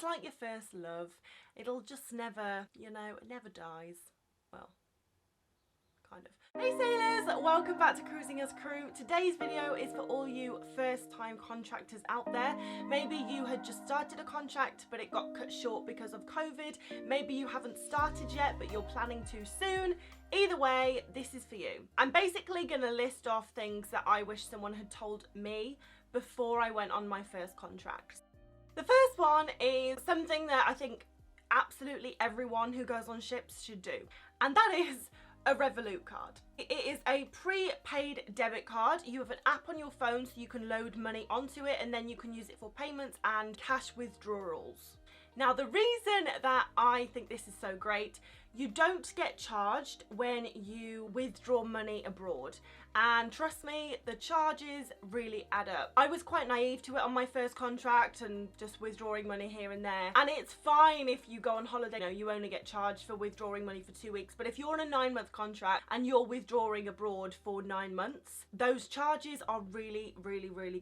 It's like your first love. It'll just never, you know, it never dies. Well, kind of. Hey sailors, welcome back to Cruising as Crew. Today's video is for all you first-time contractors out there. Maybe you had just started a contract but it got cut short because of COVID. Maybe you haven't started yet but you're planning to soon. Either way, this is for you. I'm basically going to list off things that I wish someone had told me before I went on my first contract. The first one is something that I think absolutely everyone who goes on ships should do, and that is a Revolut card. It is a prepaid debit card. You have an app on your phone so you can load money onto it and then you can use it for payments and cash withdrawals. Now, the reason that I think this is so great, you don't get charged when you withdraw money abroad. And trust me, the charges really add up. I was quite naive to it on my first contract and just withdrawing money here and there. And it's fine if you go on holiday, you know, you only get charged for withdrawing money for 2 weeks. But if you're on a 9-month contract and you're withdrawing abroad for 9 months, those charges are really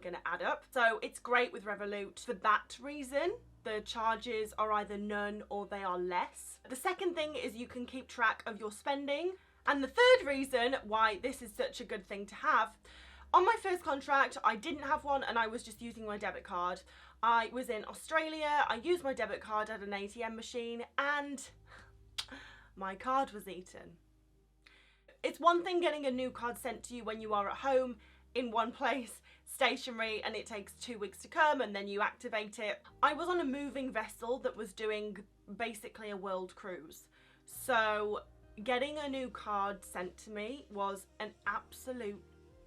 gonna add up. So it's great with Revolut for that reason. The charges are either none or they are less. The second thing is you can keep track of your spending. And the third reason why this is such a good thing to have, on my first contract, I didn't have one and I was just using my debit card. I was in Australia, I used my debit card at an ATM machine and my card was eaten. It's one thing getting a new card sent to you when you are at home in one place, stationary, and it takes 2 weeks to come and then you activate it. I was on a moving vessel that was doing basically a world cruise. So getting a new card sent to me was an absolute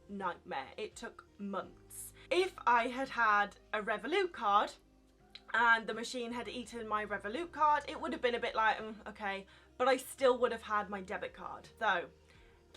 nightmare. It took months. If I had had a Revolut card and the machine had eaten my Revolut card, it would have been a bit like, okay, but I still would have had my debit card. So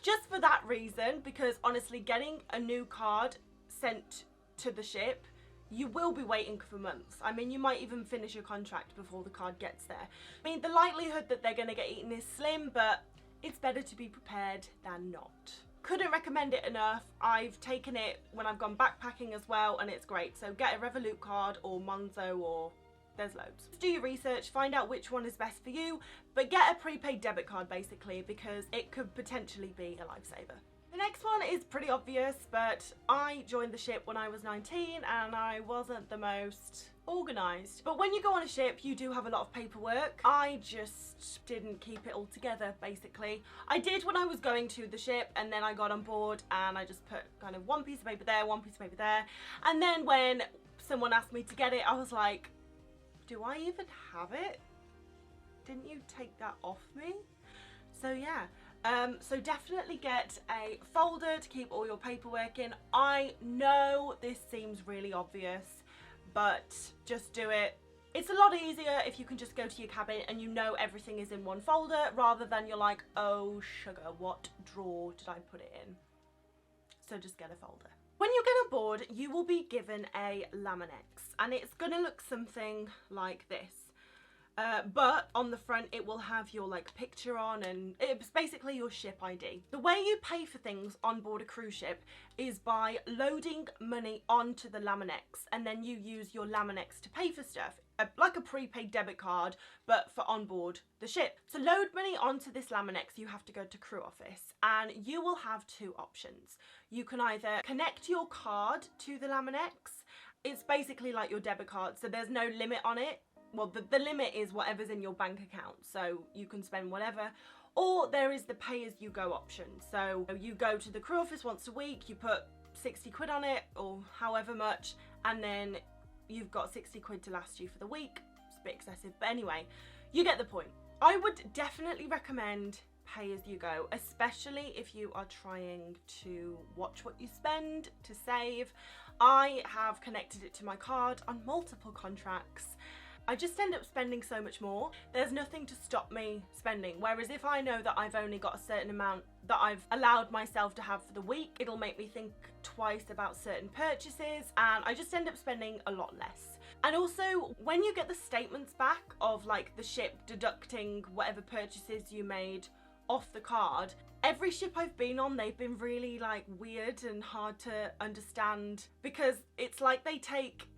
just for that reason, because honestly, getting a new card sent to the ship, you will be waiting for months. I mean, you might even finish your contract before the card gets there. I mean, the likelihood that they're going to get eaten is slim, but it's better to be prepared than not. Couldn't recommend it enough. I've taken it when I've gone backpacking as well, and it's great. So get a Revolut card or Monzo, or there's loads. Do your research, find out which one is best for you, but get a prepaid debit card basically, because it could potentially be a lifesaver. The next one is pretty obvious, but I joined the ship when I was 19 and I wasn't the most organised. But when you go on a ship, you do have a lot of paperwork. I just didn't keep it all together, basically. I did when I was going to the ship, and then I got on board and I just put kind of one piece of paper there, one piece of paper there. And then when someone asked me to get it, I was like, do I even have it? Didn't you take that off me? So yeah. So definitely get a folder to keep all your paperwork in. I know this seems really obvious, but just do it. It's a lot easier if you can just go to your cabin and you know everything is in one folder, rather than you're like, oh sugar, what drawer did I put it in? So just get a folder. When you get aboard, you will be given a Laminex, and it's gonna look something like this. But on the front it will have your like picture on, and it's basically your ship ID. The way you pay for things on board a cruise ship is by loading money onto the Laminex, and then you use your Laminex to pay for stuff, like a prepaid debit card, but for on board the ship. To load money onto this Laminex, you have to go to crew office, and you will have two options. You can either connect your card to the Laminex. It's basically like your debit card, so there's no limit on it. Well, the limit is whatever's in your bank account, so you can spend whatever. Or there is the pay-as-you-go option. So you go to the crew office once a week, you put 60 quid on it, or however much, and then you've got 60 quid to last you for the week. It's a bit excessive, but anyway, you get the point. I would definitely recommend pay-as-you-go, especially if you are trying to watch what you spend, to save. I have connected it to my card on multiple contracts. I just end up spending so much more. There's nothing to stop me spending. Whereas if I know that I've only got a certain amount that I've allowed myself to have for the week, it'll make me think twice about certain purchases, and I just end up spending a lot less. And also, when you get the statements back of like the ship deducting whatever purchases you made off the card, every ship I've been on, they've been really like weird and hard to understand, because it's like they take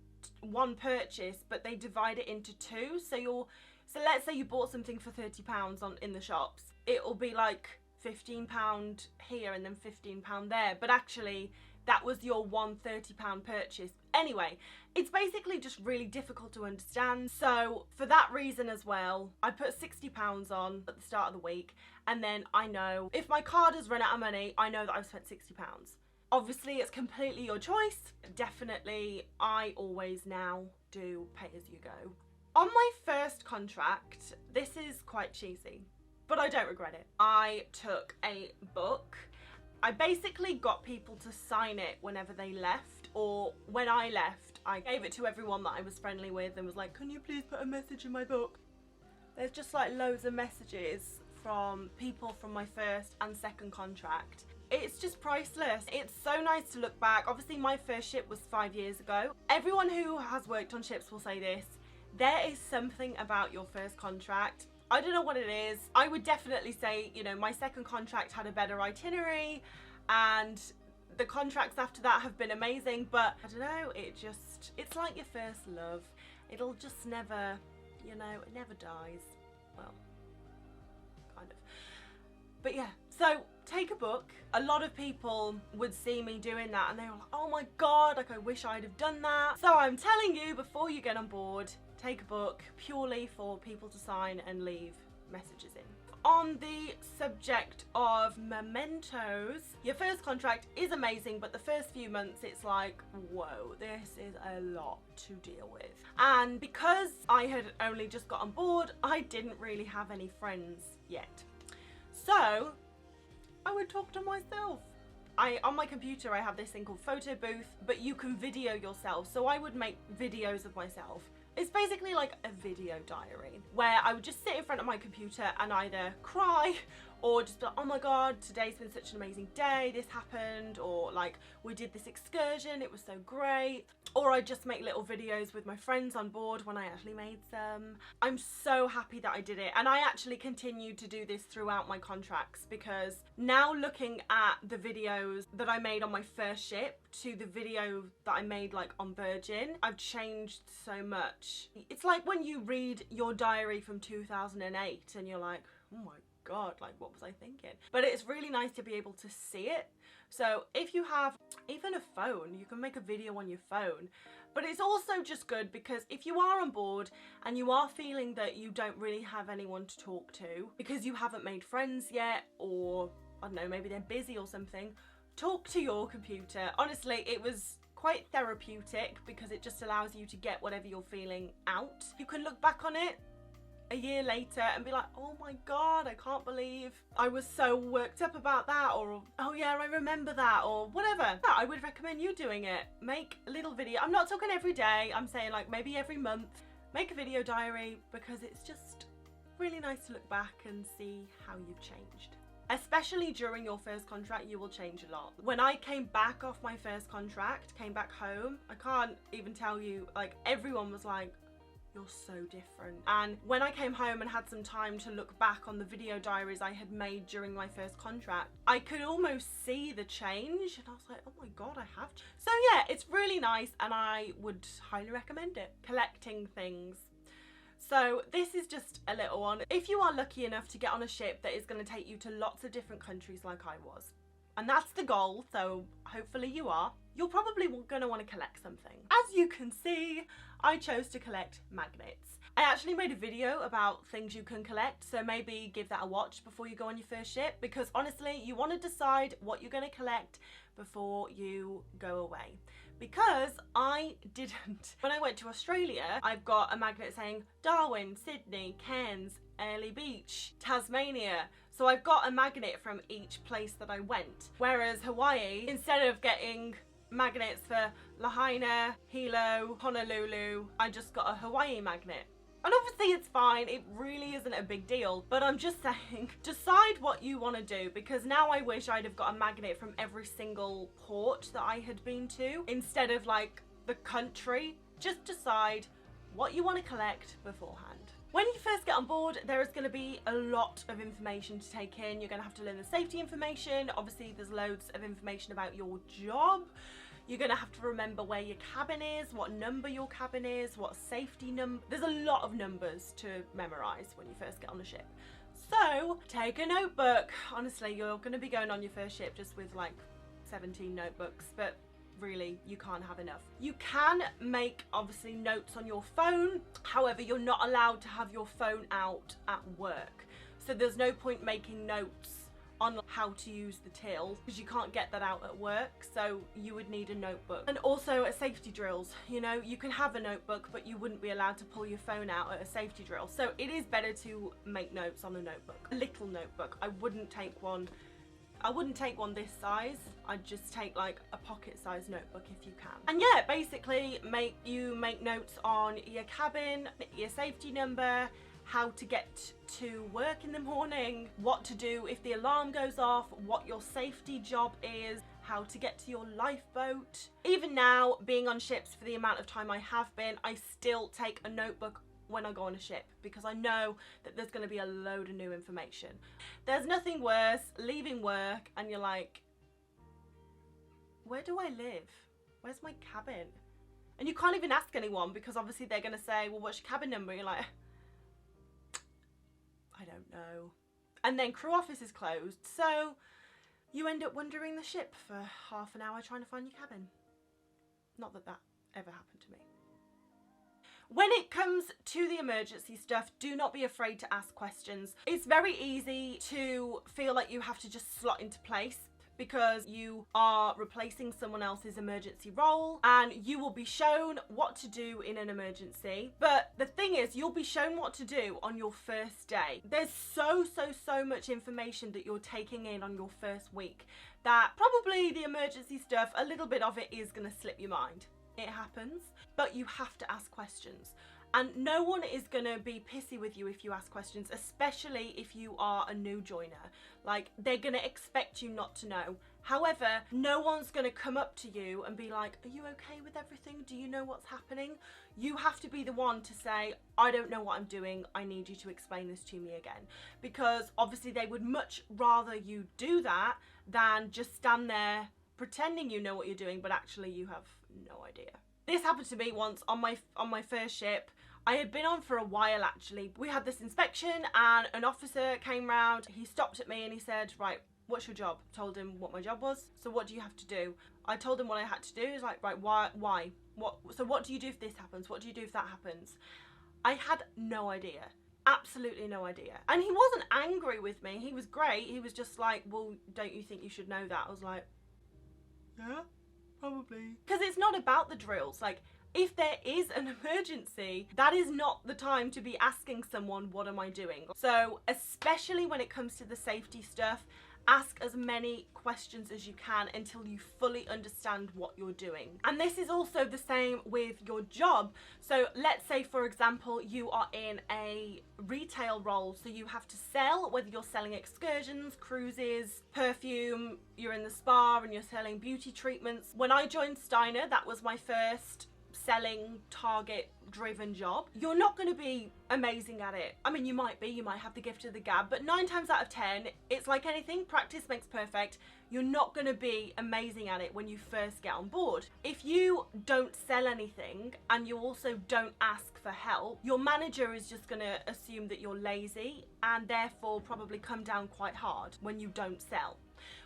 one purchase, but they divide it into two. So let's say you bought something for £30 in the shops. It will be like £15 here and then £15 there, but actually that was your one £30 purchase. Anyway, it's basically just really difficult to understand. So for that reason as well, I put £60 on at the start of the week, and then I know if my card has run out of money, I know that I've spent £60. Obviously, it's completely your choice. Definitely, I always now do pay as you go. On my first contract, this is quite cheesy, but I don't regret it. I took a book. I basically got people to sign it whenever they left, or when I left, I gave it to everyone that I was friendly with and was like, can you please put a message in my book? There's just like loads of messages from people from my first and second contract. It's just priceless. It's so nice to look back. Obviously, my first ship was 5 years ago. Everyone who has worked on ships will say this. There is something about your first contract. I don't know what it is. I would definitely say, you know, my second contract had a better itinerary and the contracts after that have been amazing, but I don't know, it's like your first love. It'll just never, you know, it never dies. Well, kind of. But yeah, so take a book. A lot of people would see me doing that and they were like, oh my God, like I wish I'd have done that. So I'm telling you, before you get on board, take a book purely for people to sign and leave messages in. On the subject of mementos, your first contract is amazing, but the first few months it's like, whoa, this is a lot to deal with. And because I had only just got on board, I didn't really have any friends yet. So I would talk to myself. On my computer I have this thing called photo booth, but you can video yourself. So I would make videos of myself. It's basically like a video diary where I would just sit in front of my computer and either cry or just be like, oh my God, today's been such an amazing day, this happened, or like we did this excursion, it was so great. Or I just make little videos with my friends on board when I actually made some. I'm so happy that I did it, and I actually continued to do this throughout my contracts, because now looking at the videos that I made on my first ship to the video that I made like on Virgin, I've changed so much. It's like when you read your diary from 2008 and you're like, oh my God, like what was I thinking? But it's really nice to be able to see it. So if you have even a phone, you can make a video on your phone. But it's also just good because if you are on board and you are feeling that you don't really have anyone to talk to because you haven't made friends yet, or I don't know, maybe they're busy or something, talk to your computer. Honestly, it was quite therapeutic because it just allows you to get whatever you're feeling out. You can look back on it a year later and be like, oh my God, I can't believe I was so worked up about that, or oh yeah, I remember that, or whatever. Yeah, I would recommend you doing it. Make a little video. I'm not talking every day, I'm saying like maybe every month. Make a video diary because it's just really nice to look back and see how you've changed. Especially during your first contract, you will change a lot. When I came back off my first contract, came back home, I can't even tell you, like everyone was like, you're so different. And when I came home and had some time to look back on the video diaries I had made during my first contract, I could almost see the change, and I was like, oh my God, I have. So yeah, it's really nice and I would highly recommend it. Collecting things. So this is just a little one. If you are lucky enough to get on a ship that is going to take you to lots of different countries like I was, and that's the goal, so hopefully you are, you're probably going to want to collect something. As you can see, I chose to collect magnets. I actually made a video about things you can collect, so maybe give that a watch before you go on your first ship, because honestly, you want to decide what you're going to collect before you go away. Because I didn't. When I went to Australia, I've got a magnet saying Darwin, Sydney, Cairns, Airlie Beach, Tasmania. So I've got a magnet from each place that I went. Whereas Hawaii, instead of getting magnets for Lahaina, Hilo, Honolulu, I just got a Hawaii magnet. And obviously it's fine, it really isn't a big deal, but I'm just saying, decide what you want to do, because now I wish I'd have got a magnet from every single port that I had been to, instead of like the country. Just decide what you want to collect beforehand. When you first get on board, there is going to be a lot of information to take in. You're going to have to learn the safety information. Obviously, there's loads of information about your job. You're going to have to remember where your cabin is, what number your cabin is, what safety number. There's a lot of numbers to memorize when you first get on a ship. So take a notebook. Honestly, you're going to be going on your first ship just with like 17 notebooks, but really you can't have enough. You can make obviously notes on your phone, however you're not allowed to have your phone out at work, so there's no point making notes on how to use the till because you can't get that out at work, so you would need a notebook. And also at safety drills, you know, you can have a notebook but you wouldn't be allowed to pull your phone out at a safety drill, so it is better to make notes on a notebook, a little notebook. I wouldn't take one this size. I'd just take like a pocket size notebook if you can. And yeah, basically make notes on your cabin, your safety number, how to get to work in the morning, what to do if the alarm goes off, what your safety job is, how to get to your lifeboat. Even now, being on ships for the amount of time I have been, I still take a notebook when I go on a ship because I know that there's going to be a load of new information. There's nothing worse leaving work and you're like, where do I live? Where's my cabin? And you can't even ask anyone because obviously they're going to say, well, what's your cabin number? And you're like, I don't know. And then crew office is closed, so you end up wandering the ship for half an hour trying to find your cabin. Not that that ever happened to me. When it comes to the emergency stuff, do not be afraid to ask questions. It's very easy to feel like you have to just slot into place because you are replacing someone else's emergency role and you will be shown what to do in an emergency. But the thing is, you'll be shown what to do on your first day. There's so much information that you're taking in on your first week that probably the emergency stuff, a little bit of it is going to slip your mind. It happens, but you have to ask questions. And no one is going to be pissy with you if you ask questions, especially if you are a new joiner. Like, they're going to expect you not to know. However, no one's going to come up to you and be like, are you okay with everything? Do you know what's happening? You have to be the one to say, I don't know what I'm doing. I need you to explain this to me again. Because obviously they would much rather you do that than just stand there pretending you know what you're doing, but actually you have no idea. This happened to me once on my first ship. I had been on for a while actually. We had this inspection and an officer came round. He stopped at me and he said, right, what's your job? Told him what my job was. So what do you have to do? I told him what I had to do. He was like, right, why? So what do you do if this happens? What do you do if that happens? I had no idea. Absolutely no idea. And he wasn't angry with me. He was great. He was just like, well, don't you think you should know that? I was like, yeah, probably. Because it's not about the drills. Like, if there is an emergency, that is not the time to be asking someone, what am I doing? So especially when it comes to the safety stuff, ask as many questions as you can until you fully understand what you're doing. And this is also the same with your job. So let's say, for example, you are in a retail role, so you have to sell, whether you're selling excursions, cruises, perfume, you're in the spa and you're selling beauty treatments. When I joined Steiner, that was my first selling target driven job. You're not going to be amazing at it. I mean, you might have the gift of the gab, but 9 times out of 10, it's like anything, practice makes perfect. You're not going to be amazing at it when you first get on board. If you don't sell anything and you also don't ask for help, your manager is just going to assume that you're lazy and therefore probably come down quite hard when you don't sell.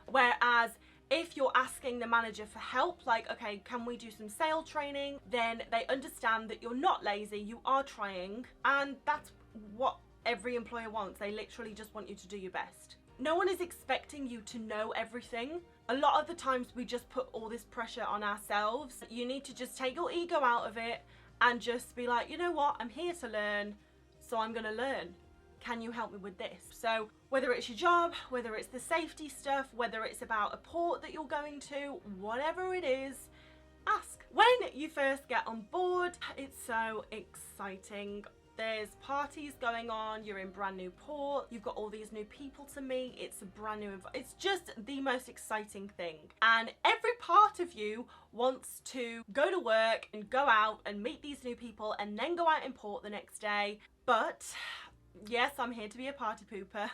Whereas if you're asking the manager for help, like, okay, can we do some sale training? Then they understand that you're not lazy, you are trying, and that's what every employer wants. They literally just want you to do your best. No one is expecting you to know everything. A lot of the times we just put all this pressure on ourselves. You need to just take your ego out of it and just be like, you know what, I'm here to learn, so I'm gonna learn. Can you help me with this? So whether it's your job, whether it's the safety stuff, whether it's about a port that you're going to, whatever it is, ask. When you first get on board, it's so exciting. There's parties going on, you're in brand new port, you've got all these new people to meet, it's a brand new, it's just the most exciting thing. And every part of you wants to go to work and go out and meet these new people and then go out in port the next day. But yes, I'm here to be a party pooper.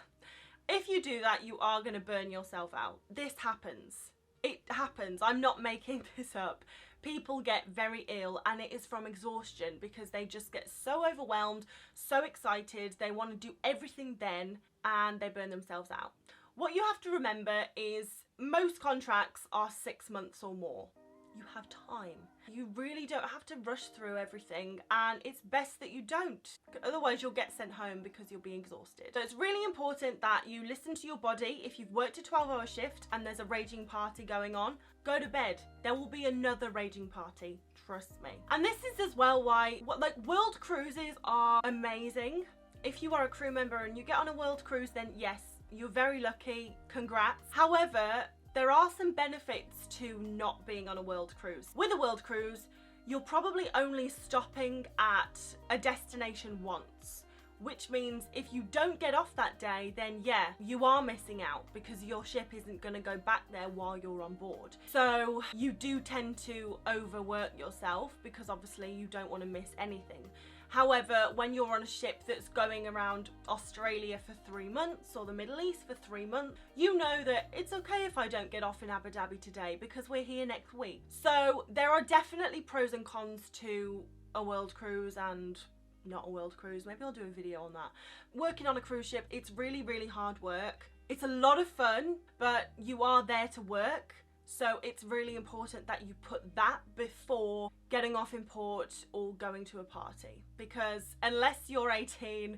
If you do that, you are going to burn yourself out. This happens. It happens. I'm not making this up. People get very ill, and it is from exhaustion because they just get so overwhelmed, so excited, they want to do everything then, and they burn themselves out. What you have to remember is most contracts are 6 months or more. You have time. You really don't have to rush through everything, and it's best that you don't. Otherwise you'll get sent home because you'll be exhausted. So it's really important that you listen to your body. If you've worked a 12-hour shift and there's a raging party going on, go to bed. There will be another raging party, trust me. And this is as well why, world cruises are amazing. If you are a crew member and you get on a world cruise, then yes, you're very lucky, congrats. However, there are some benefits to not being on a world cruise. With a world cruise, you're probably only stopping at a destination once, which means if you don't get off that day, then yeah, you are missing out because your ship isn't going to go back there while you're on board. So you do tend to overwork yourself because obviously you don't want to miss anything. However, when you're on a ship that's going around Australia for 3 months or the Middle East for 3 months, you know that it's okay if I don't get off in Abu Dhabi today because we're here next week. So there are definitely pros and cons to a world cruise and not a world cruise. Maybe I'll do a video on that. Working on a cruise ship, it's really, really hard work. It's a lot of fun, but you are there to work. So it's really important that you put that before getting off in port or going to a party, because unless you're 18,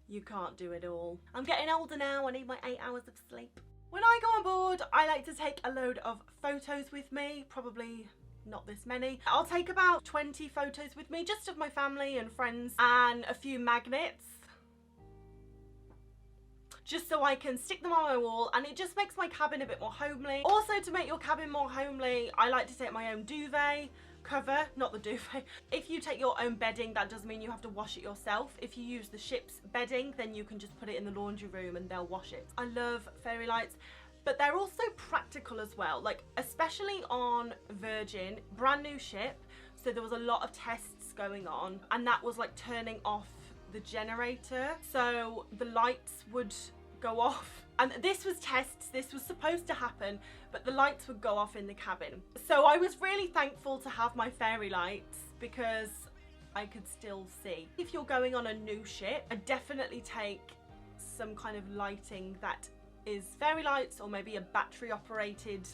you can't do it all. I'm getting older now, I need my 8 hours of sleep. When I go on board, I like to take a load of photos with me, probably not this many. I'll take about 20 photos with me, just of my family and friends, and a few magnets, just so I can stick them on my wall, and it just makes my cabin a bit more homely. Also, to make your cabin more homely, I like to take my own duvet cover, not the duvet. If you take your own bedding, that does mean you have to wash it yourself. If you use the ship's bedding, then you can just put it in the laundry room and they'll wash it. I love fairy lights, but they're also practical as well, like especially on Virgin, brand new ship, so there was a lot of tests going on, and that was like turning off the generator, so the lights would go off. And this was tests, this was supposed to happen, but the lights would go off in the cabin. So I was really thankful to have my fairy lights because I could still see. If you're going on a new ship, I definitely take some kind of lighting that is fairy lights, or maybe a battery operated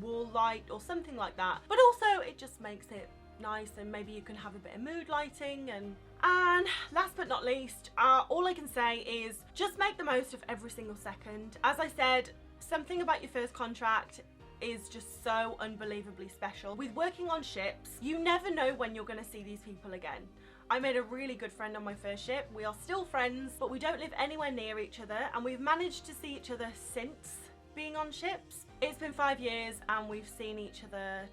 wall light or something like that. But also it just makes it nice, and maybe you can have a bit of mood lighting. And last but not least, all I can say is just make the most of every single second. As I said, something about your first contract is just so unbelievably special. With working on ships, you never know when you're going to see these people again. I made a really good friend on my first ship. We are still friends, but we don't live anywhere near each other, and we've managed to see each other since being on ships. It's been 5 years and we've seen each other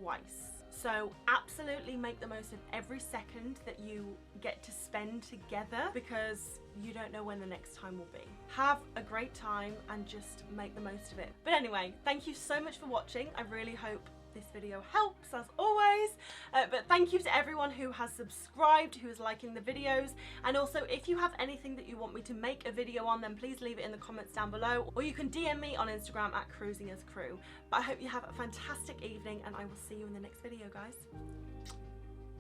twice. So absolutely make the most of every second that you get to spend together, because you don't know when the next time will be. Have a great time and just make the most of it. But anyway, thank you so much for watching. I really hope this video helps, as always, but thank you to everyone who has subscribed, who is liking the videos, and also if you have anything that you want me to make a video on, then please leave it in the comments down below, or you can DM me on Instagram at cruising as crew. But I hope you have a fantastic evening, and I will see you in the next video, guys.